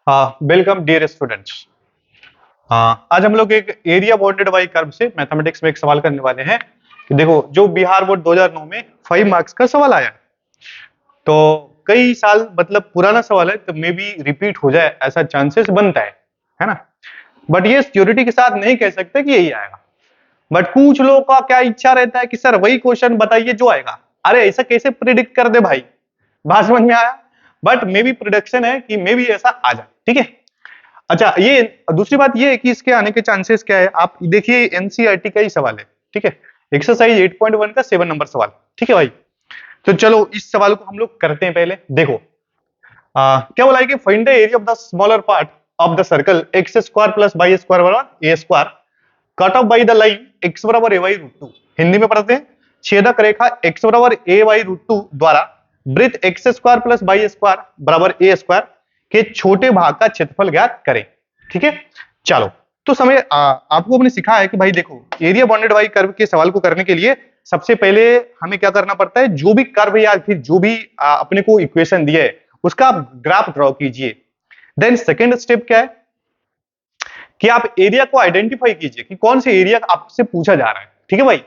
Welcome dear students. आज हम लोग एक एरिया बाउंडेड बाई कर्व से मैथमेटिक्स में एक सवाल करने वाले हैं कि देखो जो बिहार बोर्ड 2009 में 5 मार्क्स का सवाल आया, तो कई साल मतलब पुराना सवाल है, तो मे बी रिपीट हो जाए ऐसा चांसेस बनता है ना। बट ये सिक्योरिटी के साथ नहीं कह सकते कि यही आएगा, बट कुछ लोगों का क्या इच्छा रहता है कि सर वही क्वेश्चन बताइए जो आएगा। अरे ऐसा कैसे प्रिडिक्ट कर दे भाई, बात समझ में आया। बट मे बी प्रोडक्शन है कि मे बी ऐसा आ जाए, ठीक है। अच्छा, ये दूसरी बात ये है कि इसके आने के चांसेस क्या है, आप देखिए एनसीईआरटी का ही सवाल है, ठीक है। एक्सरसाइज 8.1 का 7 नंबर सवाल, ठीक है भाई। तो चलो इस सवाल को हम लोग करते हैं। पहले देखो क्या बोला है कि find the area of the smaller part of the circle X square plus Y square बराबर ए square cut off by the line X बराबर A by root two. Hindi में पढ़ते हैं, छेदक रेखा एक्स बराबर ए वाई रूट टू द्वारा वृत्त x square plus Y square बराबर ए स्क्वायर के छोटे भाग का क्षेत्रफल ज्ञात करें, ठीक है। चलो तो समय आपको हमने सिखा है कि भाई देखो एरिया बाउंडेड बाई कर्व के सवाल को करने के लिए सबसे पहले हमें क्या करना पड़ता है, जो भी कर्व या फिर जो भी अपने को इक्वेशन दिया है उसका आप ग्राफ ड्रॉ कीजिए। देन सेकेंड स्टेप क्या है कि आप एरिया को आइडेंटिफाई कीजिए कि कौन से एरिया आपसे पूछा जा रहा है, ठीक है भाई।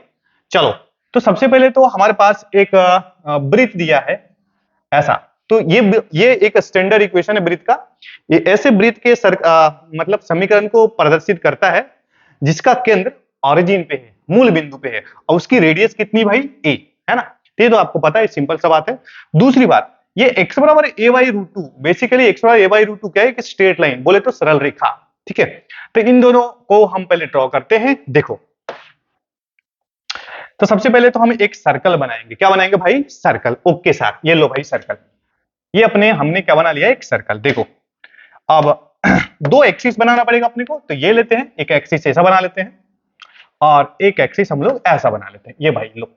चलो तो सबसे पहले तो हमारे पास एक वृत्त दिया है ऐसा, तो ये एक स्टैंडर्ड इक्वेशन है वृत्त का। ये ऐसे वृत्त के मतलब समीकरण को प्रदर्शित करता है जिसका केंद्र ऑरिजिन पे है, मूल बिंदु पे है, और उसकी रेडियस कितनी भाई ए, है ना। ये तो आपको पता है, सिंपल सा बात है। दूसरी बात, ये x बराबर A by root two, basically x बराबर ए वाई रूट टू क्या है, एक स्ट्रेट लाइन, बोले तो सरल रेखा, ठीक है। तो इन दोनों को हम पहले ड्रॉ करते हैं। देखो तो सबसे पहले तो हम एक सर्कल बनाएंगे। क्या बनाएंगे भाई? सर्कल। ओके सर, ये लो भाई सर्कल, ये अपने हमने क्या बना लिया, एक सर्कल। देखो अब दो एक्सिस बनाना पड़ेगा अपने को, तो ये लेते हैं, एक एक्सिस ऐसा बना लेते हैं और एक एक्सिस हम लोग ऐसा बना लेते हैं। ये भाई लो,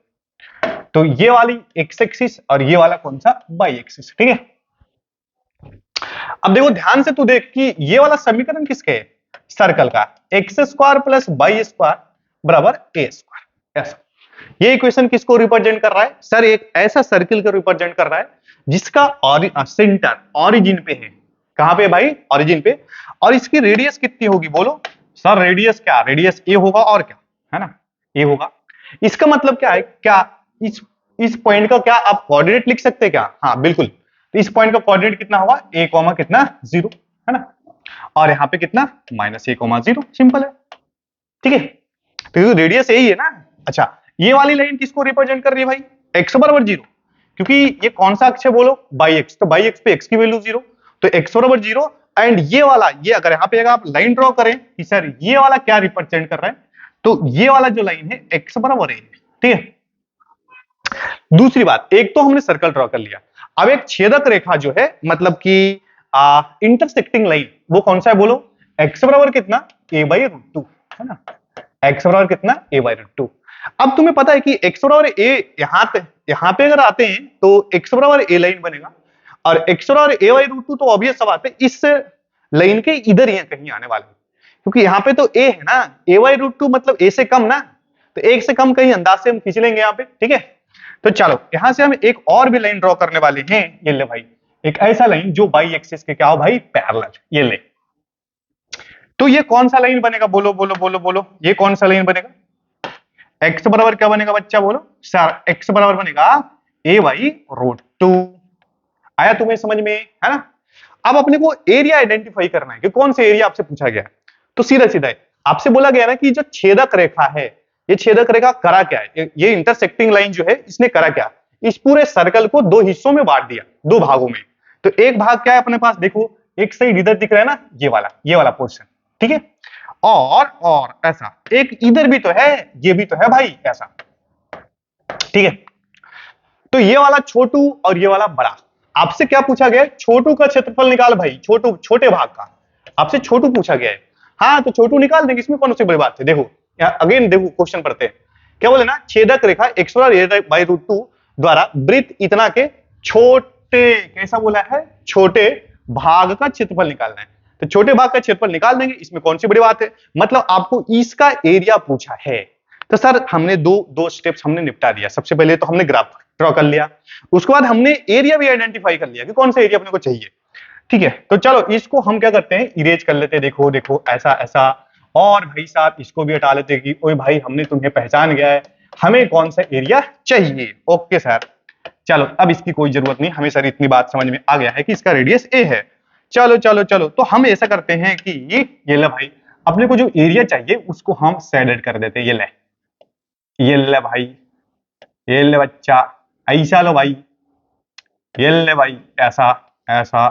तो ये वाली एक्स एक्सिस और ये वाला कौन सा, वाई एक्सिस, ठीक है। अब देखो ध्यान से तू देख कि ये वाला समीकरण किसके है, सर्कल का। X square plus Y square बराबर ए स्क्वायर, ऐसा। ये इक्वेशन किसको रिप्रेजेंट कर रहा है सर, एक ऐसा सर्किल को रिप्रेजेंट कर रहा है जिसका सेंटर ऑरिजिन पे है। कहां पे भाई? ऑरिजिन पे। और इसकी रेडियस कितनी होगी बोलो सर? रेडियस क्या, रेडियस ए होगा और क्या, है ना, ए होगा। इसका मतलब क्या है, क्या इस पॉइंट का क्या आप कोऑर्डिनेट लिख सकते हैं क्या? हाँ बिल्कुल। तो इस पॉइंट का कोऑर्डिनेट कितना होगा, ए कॉमा कितना, 0, है ना। और यहाँ पे कितना, माइनस ए कॉमा 0, सिंपल है, ठीक है। तो रेडियस यही है ना। अच्छा, ये वाली लाइन किसको रिप्रेजेंट कर रही है भाई? एक्स बराबर 0, क्योंकि ये कौन सा अक्ष है बोलो, बाई एक्स। तो बाई एक्स पे एक्स की वैल्यू 0, तो एक्स बराबर 0। एंड ये वाला, ये अगर यहाँ पे अगर आप लाइन ड्रॉ करें कि सर ये वाला क्या रिप्रेजेंट कर रहा है, तो ये वाला जो लाइन है एक्स बराबर है, ठीक है। दूसरी बात, एक तो हमने सर्कल ड्रॉ कर लिया, अब एक छेदक रेखा जो है, मतलब कि इंटरसेक्टिंग लाइन, वो कौन सा है बोलो? एक्स बराबर कितना, ए बाई रूट टू, है ना। एक्स बराबर कितना, ए बाई रूट टू। अब तुम्हें पता है कि एक्स बराबर ए, यहां पे अगर आते हैं तो एक्स बराबर ए लाइन बनेगा, और एक्स बराबर ए बाई रूट टू, तो ऑब्वियस सा बात है इस लाइन के इधर ही कहीं आने वाले, क्योंकि यहाँ पे तो ए है ना, ए बाई रूट टू मतलब ए से कम ना, तो एक से कम कहीं अंदाज से हम खींच लेंगे यहाँ पे, ठीक है। तो चलो यहां से हम एक और भी लाइन ड्रॉ करने वाले हैं। ये ले भाई, एक ऐसा लाइन जो बाई एक्सिस के क्या हो भाई, पैरेलल, ये ले। तो ये कौन सा लाइन बनेगा, बोलो बोलो बोलो बोलो, ये कौन सा लाइन बनेगा? एक्स बराबर क्या बनेगा बच्चा, बोलो सर? एक्स बराबर बनेगा ए बाई रूट टू। आया तुम्हें समझ में, है ना। अब अपने को एरिया आइडेंटिफाई करना है कि कौन से एरिया आपसे पूछा गया। तो सीधा सीधा है, आपसे बोला गया ना कि जो छेदक रेखा है, ये छेदक रेखा करा क्या है, ये इंटरसेक्टिंग लाइन जो है इसने करा क्या, इस पूरे सर्कल को दो हिस्सों में बांट दिया, दो भागों में। तो एक भाग क्या है अपने पास, देखो एक साइड इधर दिख रहा है ना, ये वाला पोर्शन, ठीक है। और ऐसा एक इधर भी तो है, ये भी तो है भाई, ऐसा, ठीक है। तो ये वाला छोटू और ये वाला बड़ा। आपसे क्या पूछा गया, छोटू का क्षेत्रफल निकाल भाई, छोटे भाग का आपसे छोटू पूछा गया है। हाँ तो छोटू निकाल देंगे, इसमें कौन सी बड़ी बात है। देखो अगेन देखो क्वेश्चन पढ़ते हैं, क्या बोले ना, छेदक रेखा एक्स बाई रूट टू द्वारा वृत्त इतना के छोटे, कैसा बोला है, छोटे भाग का क्षेत्रफल निकालना है। तो छोटे भाग का क्षेत्रफल निकाल देंगे, इसमें कौन सी बड़ी बात है, मतलब आपको इसका एरिया पूछा है। तो सर हमने दो स्टेप्स हमने निपटा दिया। सबसे पहले तो हमने ग्राफ ड्रॉ कर लिया, उसके बाद हमने एरिया भी आइडेंटिफाई कर लिया कि कौन सा एरिया अपने को चाहिए। ठीक है, तो चलो इसको हम क्या करते हैं, इरेज कर लेते हैं। देखो देखो ऐसा ऐसा, और भाई साहब इसको भी हटा लेते हैं कि ओए भाई हमने तुम्हें पहचान गया है, हमें कौन सा एरिया चाहिए। ओके सर, चलो अब इसकी कोई जरूरत नहीं, हमें सर इतनी बात समझ में आ गया है कि इसका रेडियस ए है। चलो चलो चलो, तो हम ऐसा करते हैं कि ये ले भाई, अपने को जो एरिया चाहिए उसको हम शेडेड कर देते हैं। ये ले भाई, ये ले बच्चा, ऐसा लो भाई, ये ले भाई, ऐसा ऐसा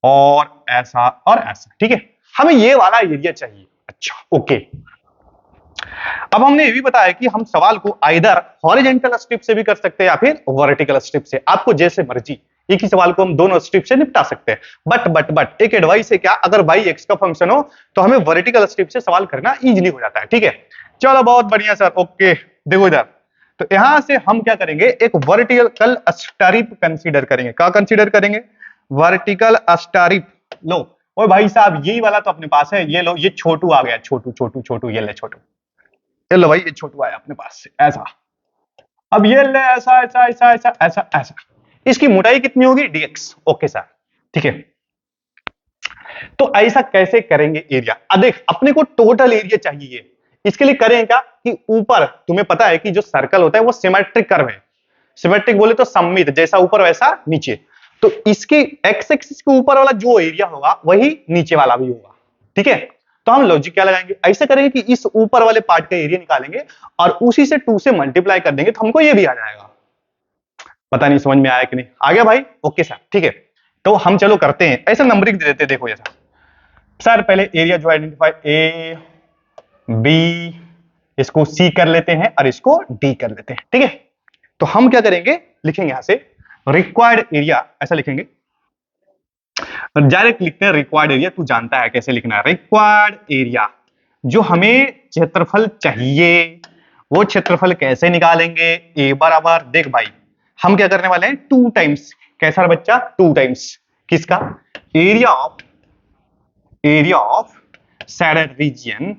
और ऐसा और ऐसा। ठीक है, हमें ये वाला एरिया चाहिए। अच्छा ओके, अब हमने ये भी बताया कि हम सवाल को आइदर हॉरिजॉन्टल स्ट्रिप से भी कर सकते हैं या फिर वर्टिकल स्ट्रिप से, आपको जैसे मर्जी। एक ही सवाल को हम दोनों स्ट्रिप से निपटा सकते हैं। बट एक एडवाइस है क्या, अगर y x का फंक्शन हो तो हमें वर्टिकल स्ट्रिप से सवाल करना इजीली हो जाता है। ठीक है, चलो बहुत बढ़िया सर, ओके। देखो इधर, तो यहां से हम क्या करेंगे, एक वर्टिकल स्ट्रिप कंसीडर करेंगे। क्या कंसीडर करेंगे, वर्टिकल स्ट्रिप। लो ओ भाई साहब, यही वाला तो अपने पास है, ये लो, ये छोटू आ गया, छोटू छोटू छोटू, ये ले छोटू, ये लो भाई, ये छोटू आया अपने पास से ऐसा। अब ये ले ऐसा ऐसा ऐसा ऐसा ऐसा ऐसा, इसकी मोटाई कितनी होगी, dx। ओके सर, ठीक है, तो ऐसा कैसे करेंगे एरिया। अब देख, अपने को टोटल एरिया चाहिए, इसके लिए करें क्या कि ऊपर तुम्हें पता है कि जो सर्कल होता है वो सिमेट्रिक कर्व है। सिमेट्रिक बोले तो सममित, जैसा ऊपर वैसा नीचे। तो इसके एक्स एक्सिस के ऊपर वाला जो एरिया होगा वही नीचे वाला भी होगा। ठीक है, तो हम लॉजिक क्या लगाएंगे, ऐसे करेंगे कि इस ऊपर वाले पार्ट का एरिया निकालेंगे और उसी से 2 से मल्टीप्लाई कर देंगे, तो हमको ये भी आ जाएगा। पता नहीं समझ में आया कि नहीं, आ गया भाई। ओके सर, ठीक है, तो हम चलो करते हैं, ऐसा नंबरिंग दे देते हैं। देखो जैसा सर, पहले एरिया जो आइडेंटिफाई, ए बी, इसको सी कर लेते हैं और इसको डी कर लेते हैं। ठीक है, तो हम क्या करेंगे, लिखेंगे यहां से रिक्वायर्ड एरिया, ऐसा लिखेंगे, डायरेक्ट लिखते हैं रिक्वायर्ड एरिया। तू जानता है कैसे लिखना है, रिक्वायर्ड एरिया, जो हमें क्षेत्रफल चाहिए वो क्षेत्रफल कैसे निकालेंगे, ए बराबर, देख भाई हम क्या करने वाले हैं, 2 टाइम्स, कैसा बच्चा, 2 टाइम्स किसका, एरिया ऑफ शेडेड रीजन।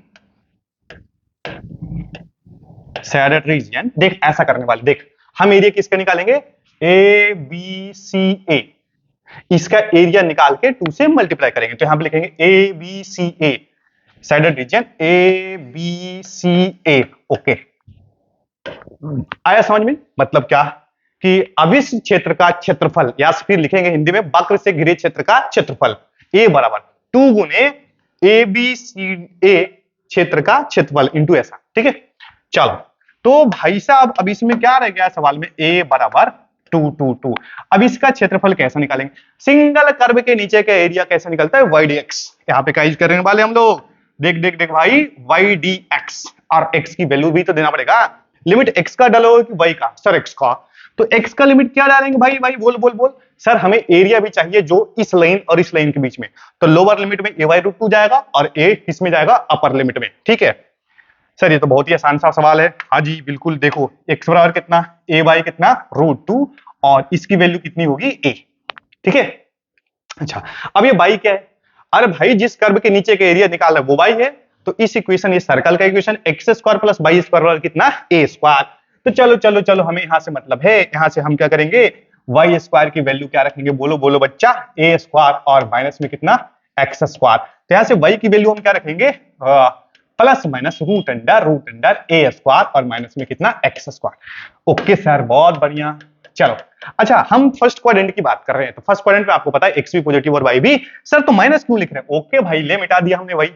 देख ऐसा करने वाले, देख हम एरिया किसका निकालेंगे, ए बी सी ए, इसका एरिया निकाल के 2 से मल्टीप्लाई करेंगे। तो यहां पे लिखेंगे A B C A, shaded region A B C A. Okay, आया समझ में, मतलब क्या कि अविष्ट क्षेत्र का क्षेत्रफल, या फिर लिखेंगे हिंदी में वक्र से घिरे क्षेत्र का क्षेत्रफल, ए बराबर 2 गुने ए बी सी ए क्षेत्र का क्षेत्रफल इंटू ऐसा। ठीक है, चलो तो भाई साहब अब इसमें क्या रह गया सवाल में, ए बराबर 2 2 2। अब इसका क्षेत्रफल कैसे निकालेंगे, सिंगल कर्व के नीचे का एरिया कैसे निकलता है, वाई डी एक्स। यहाँ पे क्या यूज करने वाले हम लोग, देख देख देख भाई, वाई डी एक्स, और एक्स की वैल्यू भी तो देना पड़ेगा। लिमिट एक्स का डालोगे कि वाई का, सर एक्स का, तो एक्स का लिमिट क्या डालेंगे भाई, भाई बोल बोल बोल, सर हमें एरिया भी चाहिए जो इस लाइन और इस लाइन के बीच में, तो लोअर लिमिट में ए बाई रूट 2 जाएगा और ए किसमें जाएगा, अपर लिमिट में। ठीक है सर, ये तो बहुत ही आसान सा सवाल है। हाँ जी बिल्कुल, देखो एक्स बराबर कितना, ए बाई कितना, रूट 2, और इसकी वैल्यू कितनी होगी, ए। ठीक है, अच्छा अब ये बाई क्या है, अरे भाई जिस कर्व के नीचे का एरिया निकाल है वो बाई है, तो इस इक्वेशन, ये सर्कल का equation, x square plus by square कितना, ए स्क्वायर। तो चलो चलो चलो, हमें यहां से मतलब है, यहां से हम क्या करेंगे, वाई स्क्वायर की वैल्यू क्या रखेंगे, बोलो बोलो बच्चा, ए स्क्वायर, और माइनस में कितना, एक्स स्क्वायर। तो यहां से वाई की वैल्यू हम क्या रखेंगे, प्लस माइनस रूट अंडर ए स्क्वायर, और माइनस में कितना, एक्स स्क्वायर। ओके सर, बहुत बढ़िया। चलो अच्छा, हम फर्स्ट क्वाड्रेंट की बात कर रहे हैं, तो फर्स्ट क्वाड्रेंट में आपको पता है एक्स भी पॉजिटिव और वाई भी। सर तो माइनस क्यों लिख रहे हैं, ओके भाई, ले मिटा दिया हमने वाई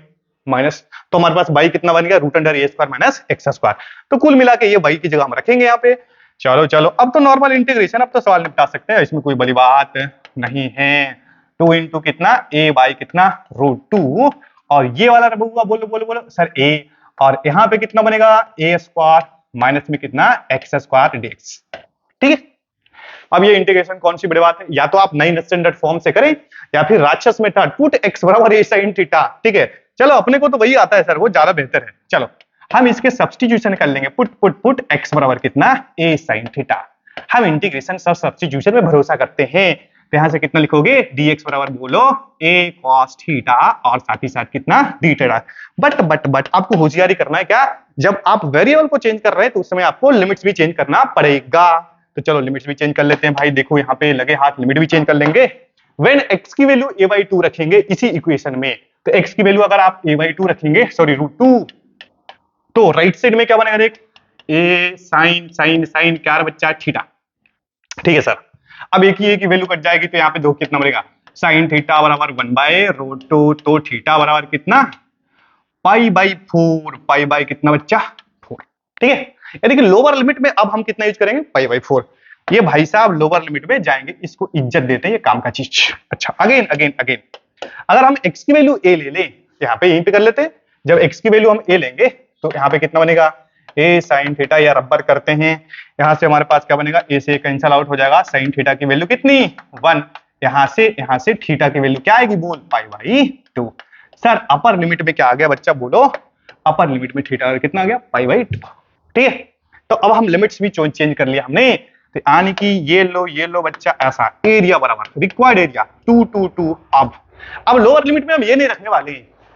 माइनस, तो हमारे पास बाई कितना बन गया, रूट अंडर ए स्क्वायर माइनस एक्स स्क्वायर। तो कुल मिला के ये बाई की जगह हम रखेंगे यहाँ पे। चलो चलो, अब तो नॉर्मल इंटीग्रेशन, अब तो सवाल निपटा सकते हैं, इसमें कोई बड़ी बात नहीं है। 2 इंटू कितना, ए बाई कितना, रूट 2, और ये वाला हुआ, बोलो बोलो बोलो सर ए, और यहाँ पे कितना बनेगा, ए स्क्वायर माइनस में कितना, एक्स स्क्वायर डीएक्स। ठीक है, अब ये इंटीग्रेशन कौन सी बड़ी बात है, या तो आप नई स्टैंडर्ड फॉर्म से करें या फिर राक्षस मेथड, पुट एक्स बराबर ए sin थीटा। ठीक है, चलो अपने को तो वही आता है सर, वो ज्यादा बेहतर है। चलो हम इसके सब्स्टिट्यूशन कर लेंगे, पुट एक्स बराबर कितना, ए sin थीटा। हम इंटीग्रेशन सब सब्स्टिट्यूशन में भरोसा करते हैं, तो यहां से कितना लिखोगे, dx बराबर बोलो a cos थीटा, और साथ ही साथ कितना, d थीटा। बट आपको होशियारी करना है क्या, जब आप वेरिएबल को चेंज कर रहे हैं तो उस समय आपको लिमिट्स भी चेंज करना पड़ेगा। तो चलो लिमिट्स भी चेंज कर लेते हैं भाई, देखो यहाँ पे लगे हाथ, लिमिट भी चेंज कर लेंगे। व्हेन x की वैल्यू a/2 रखेंगे इसी इक्वेशन में, तो x की वैल्यू अगर आप a/2 रखेंगे, सॉरी √2, तो राइट साइड में क्या बनेगा, देख a साइन साइन साइन क्या बच्चा, थीटा। ठीक है सर। अब एक ही की वैल्यू कट जाएगी, तो यहाँ पे दो कितना बनेगा, साइन थीटा बराबर 1/√2, तो थीटा बराबर कितना, π/4, पाई बाई कितना बच्चा 4। ठीक है, यानी कि लोअर लिमिट में अब हम कितना यूज करेंगे, π/4। ये भाई साहब लोअर लिमिट में जाएंगे, इसको इज्जत देते हैं, ये काम का चीज। अच्छा, अगेन अगेन अगेन, अगर हम x की वैल्यू a ले लें, यहाँ पे यहीं पे कर लेते हैं, जब x की वैल्यू हम a लेंगे तो यहाँ पे कितना बनेगा, a साइन थीटा, या रबर करते हैं, यहाँ से हमारे पास क्या बनेगा, a से कैंसल आउट हो जाएगा, साइन थीटा की वैल्यू कितनी 1, यहाँ से थीटा की वैल्यू क्या आएगी, बोल π/2। सर अपर लिमिट में क्या आ गया बच्चा, बोलो, अपर लिमिट में थीटा कितना आ गया, π/2। ठीक है, तो अब हम लिमिट्स भी चेंज कर लिया हमने, तो यानी कि ये लो बच्चा, ऐसा एरिया बराबर रिक्वायर्ड एरिया 2 2 2। अब लोअर लिमिट में हम ये नहीं रखने वाले,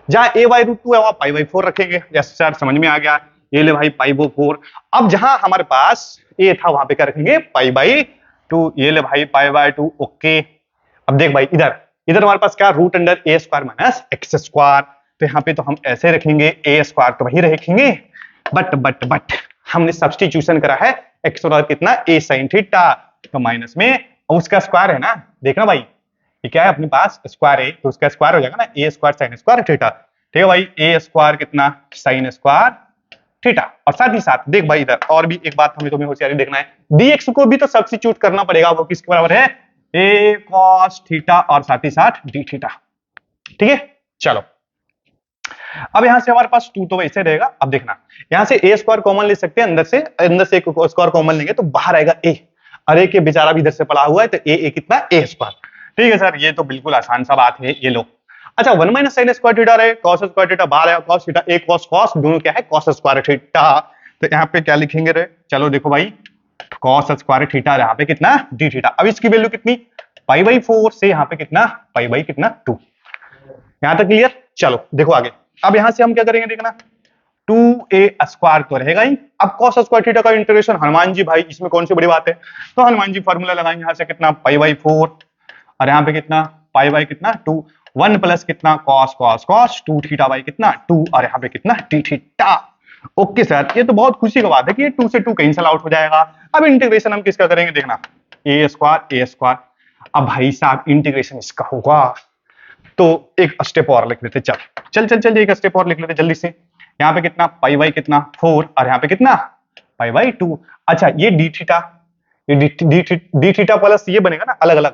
जहां a/√2 है वहां π/4 रखेंगे। यस सर, समझ में आ गया, ये ले भाई π/4। अब जहां हमारे पास a था वहां पे क्या रखेंगे, π/2, ये ले भाई π/2। ओके, अब देख भाई, इधर इधर हमारे पास क्या, √√a² - x², तो यहाँ पे तो हम ऐसे रखेंगे, a² तो वही रखेंगे, बट हमने सब्स्टिट्यूशन करा है x और कितना, a sin थीटा, तो माइनस में, और उसका स्क्वायर है ना, देखना भाई ये क्या है अपने पास, स्क्वायर है, तो उसका स्क्वायर हो जाएगा ना, a² sin स्क्वायर थीटा। ठीक है भाई, a² कितना, sin स्क्वायर थीटा। और साथ ही साथ देख भाई, इधर और भी एक बात हमें तुम्हें होशियारी देखना है, dx को भी तो सब्स्टिट्यूट करना पड़ेगा, वो किसके बराबर है, a cos थीटा, और साथ ही साथ d थीटा। ठीक है, चलो अब यहां से हमारे पास 2 तो वैसे रहेगा। अब देखना, यहां से a² कॉमन ले सकते हैं, अंदर से एक स्क्वायर कॉमन लेंगे तो बाहर आएगा a, अरे के बेचारा भी इधर से पड़ा हुआ है, तो a कितना, a²। ठीक है सर, ये तो बिल्कुल आसान सा बात है, ये लो। अच्छा, 1 - sin स्क्वायर थीटा रहे, cos स्क्वायर थीटा बाहर आया, cos theta, a cos cos दोनों क्या है, cos स्क्वायर थीटा। तो यहाँ पे क्या लिखेंगे रे, चलो देखो भाई, cos स्क्वायर थीटा, यहाँ पे कितना, d थीटा। अब इसकी वैल्यू कितनी, π/4 से यहाँ पे कितना, π/2। यहां तक क्लियर। चलो देखो आगे, अब यहां से हम क्या करेंगे, देखना 2a² तो रहेगा ही। अब cos स्क्वायर थीटा का इंटीग्रेशन, हनुमान जी भाई इसमें कौन सी बड़ी बात है, तो हनुमान जी फार्मूला लगाएंगे, यहां से कितना π/4, और यहाँ पे कितना कितना 2, 1 प्लस कितना cos cos cos 2 theta by कितना 2, और यहाँ पे कितना d थीटा। ओके सर, ये तो बहुत खुशी की बात है कि ये 2 से 2 कैंसल आउट हो जाएगा। अब इंटीग्रेशन हम किसका करेंगे, देखना a²। अब भाई साहब इंटीग्रेशन इसका होगा, तो एक स्टेप और लिख लेते, चल एक स्टेप और लिख लेते जल्दी से। यहाँ पे कितना कितना 4, और यहाँ पे कितना π/2। अच्छा, ये d थीटा, ये d थीटा प्लस ये बनेगा ना अलग अलग,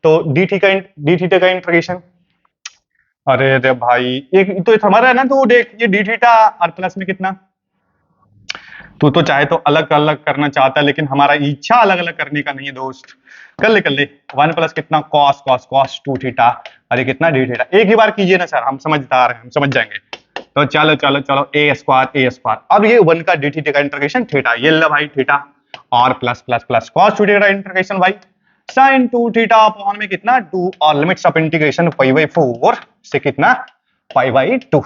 तो d थीटा का इंटीग्रेशन, अरे भाई एक तो हमारा है ना, तो देख ये d थीटा और प्लस में कितना, तू तो चाहे तो अलग अलग करना चाहता है, लेकिन हमारा इच्छा अलग अलग करने का नहीं है दोस्त। कर ले 1 प्लस कितना cos cos cos 2 थीटा, अरे कितना d थीटा। एक ही बार कीजिए ना सर, हम समझदार हैं, हम समझ जाएंगे। तो चलो a²। अब ये 1 का d थीटा का इंटीग्रेशन थीटा, ये ले भाई थीटा, और plus plus plus cos 2 theta का इंटीग्रेशन भाई sin 2 थीटा अपॉन में कितना 2, और लिमिट्स ऑफ इंटीग्रेशन π/4 से कितना π/2।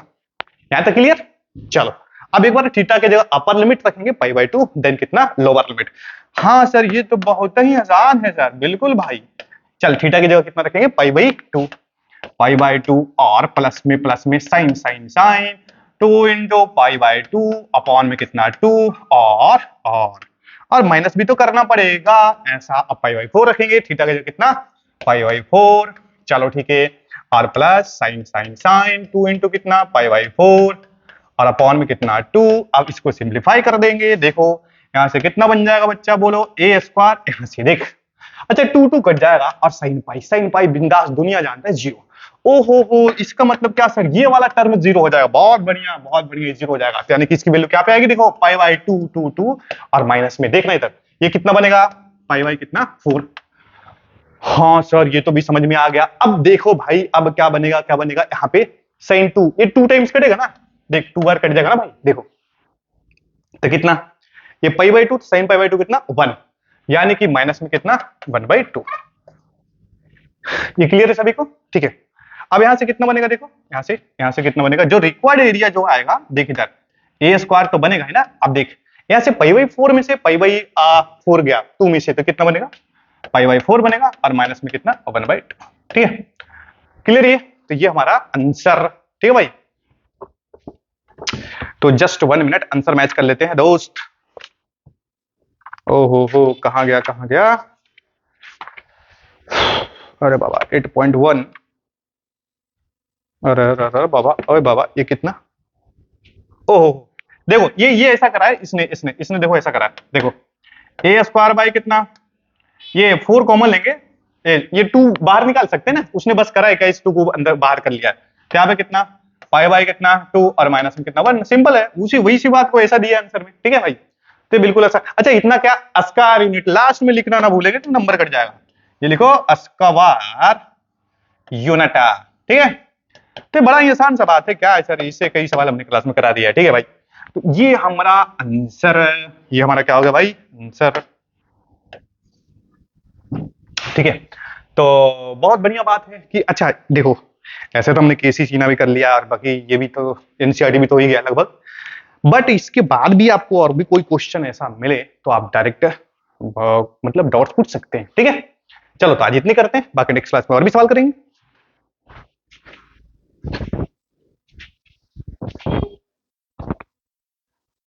यहां तक क्लियर। चलो अब एक बार थीटा के जगह अपर लिमिट रखेंगे π/2, देन कितना लोअर लिमिट। हाँ सर, ये तो बहुत ही आसान है सर, बिल्कुल भाई। चल थीटा की जगह कितना रखेंगे π/2, और प्लस में साइन 2 इंटू π/2 अपॉन में कितना 2, और माइनस भी तो करना पड़ेगा ऐसा। अब π/4 रखेंगे, थीटा की जगह कितना π/4, चलो ठीक है, और प्लस साइन 2 इंटू कितना π/4, और अपॉन में कितना 2। अब इसको सिंप्लीफाई कर देंगे, देखो यहां से कितना बन जाएगा बच्चा, बोलो a², यहां से देख, अच्छा 2 कट जाएगा, और साइन पाई बिंदास दुनिया जानता है 0। ओहो, इसका मतलब क्या सर, ये वाला टर्म 0 हो जाएगा, बहुत बढ़िया 0 हो जाएगा। यानी कि इसकी वैल्यू क्या पे आएगी, देखो π/2 और माइनस में देखना इधर, ये कितना बनेगा कितना 4। हाँ सर, ये तो भी समझ में आ गया। अब देखो भाई, अब क्या बनेगा यहाँ पे sin 2, ये 2 टाइम्स कटेगा ना, देख 2 बार कट जाएगा ना भाई, देखो तो कितना, ये π/2 sin π/2 कितना 1, यानी कि माइनस में कितना 1/2। ये क्लियर है सभी को, ठीक है। अब यहां से कितना बनेगा, देखो यहां से कितना बनेगा, जो रिक्वायर्ड एरिया जो आएगा, देख इधर a² तो बनेगा है ना। अब देख यहां से π/4 में से π/4 गया 2 में से, तो कितना बनेगा π/4 बनेगा, और माइनस में कितना 1/2। ठीक है, क्लियर ये? तो ये हमारा आंसर, ठीक है भाई। तो जस्ट 1 मिनट आंसर मैच कर लेते हैं दोस्त। ओहो हो, कहां गया कहां गया, अरे बाबा 8.1, अरे अरे अरे बाबा, अरे बाबा ये कितना, ओहो, देखो ये ऐसा करा है इसने इसने इसने देखो ऐसा करा है, देखो ए स्क्वायर बाई कितना, ये 4 कॉमन लेंगे, ये 2 बाहर निकाल सकते हैं ना, उसने बस करा है क्या, इस 2 को अंदर बाहर कर लिया है, तो यहाँ पे कितना पाई बाई कितना 2 और माइनस में कितना 1, सिंपल है, उसी वही सी बात को ऐसा दिया आंसर में, ठीक है भाई। तो बिल्कुल ऐसा, अच्छा इतना क्या, अस्कार यूनिट लास्ट में लिखना ना भूलेंगे तो नंबर कट जाएगा, ये लिखो अस्कवार यूनिटा, ठीक है। तो बड़ा ही आसान सा बात है, क्या है सर, इससे कई सवाल हमने क्लास में करा दिया है, ठीक है भाई। तो ये हमारा आंसर, ये हमारा क्या हो गया भाई, आंसर, ठीक है। तो बहुत बढ़िया बात है कि, अच्छा देखो ऐसे तो हमने केसी सीना भी कर लिया और बाकी ये भी तो एनसीईआरटी भी तो ही गया लगभग, बट इसके बाद भी आपको और भी कोई क्वेश्चन ऐसा मिले तो आप डायरेक्ट मतलब डाउट्स पूछ सकते हैं, ठीक है। चलो तो आज इतनी करते हैं, बाकी नेक्स्ट क्लास में और भी सवाल करेंगे।